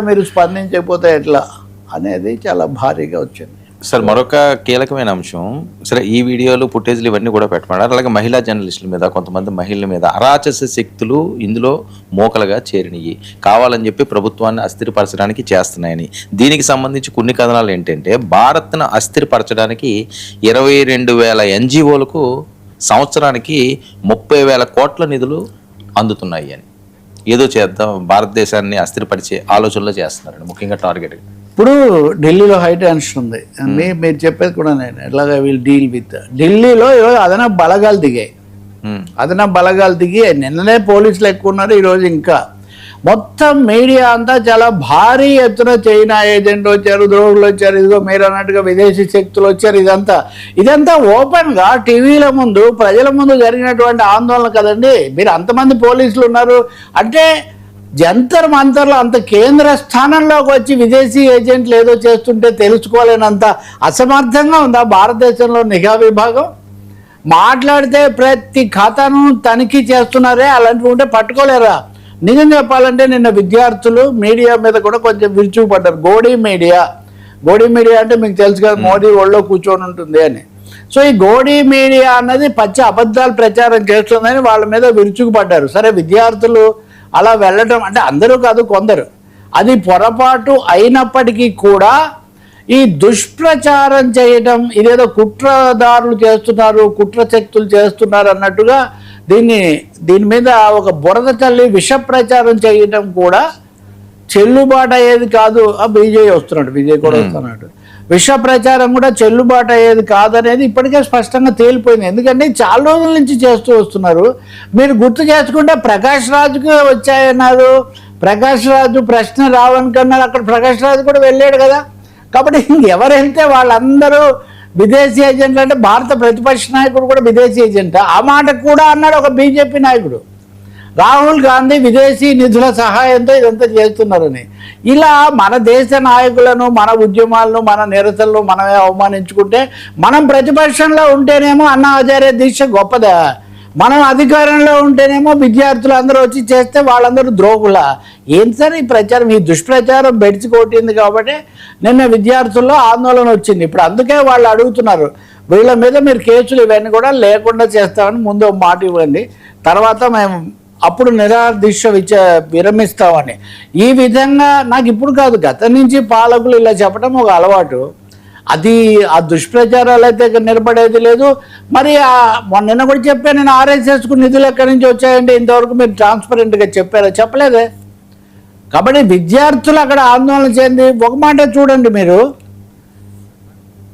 మీరు స్పందించకపోతే ఎట్లా అనేది చాలా భారీగా వచ్చింది. సార్ మరొక కీలకమైన అంశం, సరే ఈ వీడియోలు ఫుటేజ్లు ఇవన్నీ కూడా పెట్టమన్నారు. అలాగే మహిళా జర్నలిస్టుల మీద, కొంతమంది మహిళల మీద అరాచక శక్తులు ఇందులో మోకలుగా చేరినవి, కావాలని చెప్పి ప్రభుత్వాన్ని అస్థిరపరచడానికి చేస్తున్నాయని. దీనికి సంబంధించి కొన్ని కథనాలు ఏంటంటే, భారత్ను అస్థిరపరచడానికి 22,000 NGOలకు సంవత్సరానికి 30,000 కోట్ల నిధులు అందుతున్నాయి అని, ఏదో చేద్దాం భారతదేశాన్ని అస్థిరపరిచే ఆలోచనలో చేస్తున్నారండి, ముఖ్యంగా టార్గెట్. ఇప్పుడు ఢిల్లీలో హై టెన్షన్ ఉంది. మీరు చెప్పేది కూడా నేను ఎలాగ వీళ్ళు డీల్ విత్ ఢిల్లీలో అదనపు బలగాలు దిగాయి. అదనపు బలగాలు దిగి నిన్ననే పోలీసులు ఎక్కువ ఉన్నారు, ఈరోజు ఇంకా మొత్తం మీడియా అంతా చాలా భారీ ఎత్తున చైనా ఏజెంట్ వచ్చారు, ద్రోహులు వచ్చారు, ఇదిగో మీరు అన్నట్టుగా విదేశీ శక్తులు వచ్చారు. ఇదంతా ఓపెన్గా టీవీల ముందు ప్రజల ముందు జరిగినటువంటి ఆందోళన కదండి. మీరు అంతమంది పోలీసులు ఉన్నారు అంటే జంతర్ మంతర్లో అంత కేంద్ర స్థానంలోకి వచ్చి విదేశీ ఏజెంట్లు ఏదో చేస్తుంటే తెలుసుకోలేనంత అసమర్థంగా ఉందా భారతదేశంలో నిఘా విభాగం? మాట్లాడితే ప్రతి ఖాతాను తనిఖీ చేస్తున్నారే, అలాంటివి ఉంటే పట్టుకోలేరా? నిజం చెప్పాలంటే నిన్న విద్యార్థులు మీడియా మీద కూడా కొంచెం విరుచుకుపడ్డారు. గోడీ మీడియా అంటే మీకు తెలుసు కదా, మోడీ ఒళ్ళో కూర్చొని ఉంటుంది అని. సో ఈ గోడీ మీడియా అన్నది పచ్చి అబద్ధాలు ప్రచారం చేస్తుందని వాళ్ళ మీద విరుచుకుపడ్డారు. సరే, విద్యార్థులు అలా వెళ్ళటం అంటే అందరూ కాదు, కొందరు, అది పొరపాటు అయినప్పటికీ కూడా ఈ దుష్ప్రచారం చేయటం, ఇదేదో కుట్రదారులు చేస్తున్నారు, కుట్ర శక్తులు చేస్తున్నారు అన్నట్టుగా దీని మీద ఒక బురద చల్లి విష ప్రచారం చేయటం కూడా చెల్లుబాటు అయ్యేది కాదు. బీజేపీ వస్తున్నాడు, బీజేపీ కూడా వస్తున్నాడు. విష ప్రచారం కూడా చెల్లుబాటు అయ్యేది కాదనేది ఇప్పటికే స్పష్టంగా తేలిపోయింది. ఎందుకంటే చాలా రోజుల నుంచి చేస్తూ వస్తున్నారు. మీరు గుర్తు చేసుకుంటే ప్రకాష్ రాజుకు వచ్చాయన్నారు. ప్రకాష్ రాజు ప్రశ్న రావనుకన్నారు, అక్కడ ప్రకాష్ రాజు కూడా వెళ్ళాడు కదా. కాబట్టి ఎవరు వెళ్తే వాళ్ళందరూ విదేశీ ఏజెంట్లు అంటే భారత ప్రతిపక్ష నాయకుడు కూడా విదేశీ ఏజెంట్ ఆ మాట కూడా అన్నాడు ఒక బీజేపీ నాయకుడు. రాహుల్ గాంధీ విదేశీ నిధుల సహాయంతో ఇదంతా చేస్తున్నారని. ఇలా మన దేశ నాయకులను, మన ఉద్యమాలను, మన నిరసనలు మనమే అవమానించుకుంటే, మనం ప్రతిపక్షంలో ఉంటేనేమో అన్నా హజారే దీక్ష గొప్పదా, మనం అధికారంలో ఉంటేనేమో విద్యార్థులు అందరూ వచ్చి చేస్తే వాళ్ళందరూ ద్రోహుల. ఏం సార్ ఈ ప్రచారం? ఈ దుష్ప్రచారం బెడిచి కొట్టింది కాబట్టి నిన్న విద్యార్థుల్లో ఆందోళన వచ్చింది. ఇప్పుడు అందుకే వాళ్ళు అడుగుతున్నారు, వీళ్ళ మీద మీరు కేసులు ఇవన్నీ కూడా లేకుండా చేస్తామని ముందు మాట ఇవ్వండి, తర్వాత మేము అప్పుడు నిరాదీక్ష విరమిస్తామని. ఈ విధంగా నాకు ఇప్పుడు కాదు, గత నుంచి పాలకులు ఇలా చెప్పడం ఒక అలవాటు. అది ఆ దుష్ప్రచారాలు అయితే నిలబడేది లేదు. మరి నిన్న కూడా చెప్పాను నేను, RSSకు నిధులు ఎక్కడి నుంచి వచ్చాయంటే ఇంతవరకు మీరు ట్రాన్స్పరెంట్గా చెప్పారా? చెప్పలేదే. కాబట్టి విద్యార్థులు అక్కడ ఆందోళన చెంది ఒక మాట చూడండి మీరు,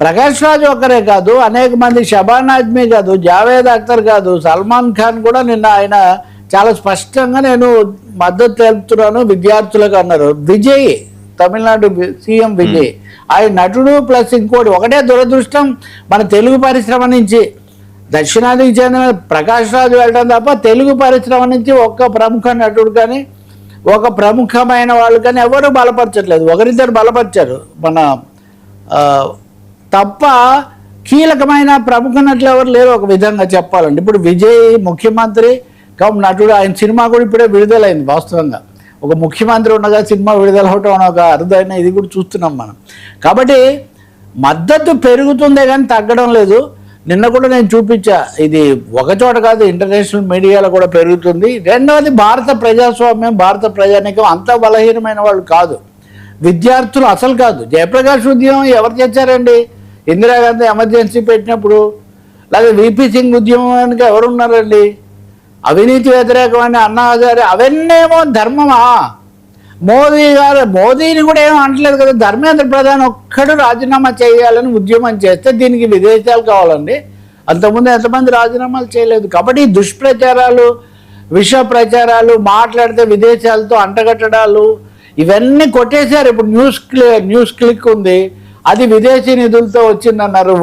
ప్రకాష్ రాజు ఒక్కరే కాదు, అనేక మంది, షబానా ఆజ్మీ కాదు, జావేద్ అఖ్తర్ కాదు, సల్మాన్ ఖాన్ కూడా నిన్న ఆయన చాలా స్పష్టంగా నేను మద్దతు తెలుపుతున్నాను విద్యార్థులకు అన్నారు. విజయ్, తమిళనాడు సీఎం విజయ్, ఆయన నటుడు ప్లస్ ఇంకోటి. ఒకటే దురదృష్టం, మన తెలుగు పరిశ్రమ నుంచి దక్షిణాదికి చెందిన ప్రకాష్ రాజు వెళ్ళడం తప్ప తెలుగు పరిశ్రమ నుంచి ఒక్క ప్రముఖ నటుడు కానీ, ఒక ప్రముఖమైన వాళ్ళు కానీ ఎవరు బలపరచట్లేదు. ఒకరిద్దరు బలపరిచారు మన తప్ప, కీలకమైన ప్రముఖ నటులు ఎవరు లేరు ఒక విధంగా చెప్పాలండి. ఇప్పుడు విజయ్ ముఖ్యమంత్రి నటుడు, ఆయన సినిమా కూడా ఇప్పుడే విడుదలైంది. వాస్తవంగా ఒక ముఖ్యమంత్రి ఉండగా సినిమా విడుదల అవటం ఒక అరుదైన ఇది కూడా చూస్తున్నాం మనం. కాబట్టి మద్దతు పెరుగుతుందే కానీ తగ్గడం లేదు. నిన్న కూడా నేను చూపించా, ఇది ఒక చోట కాదు, ఇంటర్నేషనల్ మీడియాలో కూడా పెరుగుతుంది. రెండవది, భారత ప్రజాస్వామ్యం, భారత ప్రజానీకం అంత బలహీనమైన వాళ్ళు కాదు, విద్యార్థులు అసలు కాదు. జయప్రకాష్ ఉద్యమం ఎవరు చేశారండి? ఇందిరాగాంధీ ఎమర్జెన్సీ పెట్టినప్పుడు, లేదా VP సింగ్ ఉద్యమానికి ఎవరున్నారండి? అవినీతి వ్యతిరేకమైన అన్నా హజారే, అవన్నేమో ధర్మమా? మోదీని కూడా ఏమో అంటలేదు కదా. ధర్మేంద్ర ప్రధాన్ ఒక్కడు రాజీనామా చేయాలని ఉద్యమం చేస్తే దీనికి విదేశాలు కావాలండి. అంతకుముందు ఎంతమంది రాజీనామాలు చేయలేదు. కాబట్టి దుష్ప్రచారాలు, విష ప్రచారాలు, మాట్లాడితే విదేశాలతో అంటగట్టడాలు, ఇవన్నీ కొట్టేశారు. ఇప్పుడు న్యూస్ క్లిక్ ఉంది, అది విదేశీ నిధులతో వచ్చిందన్నారు.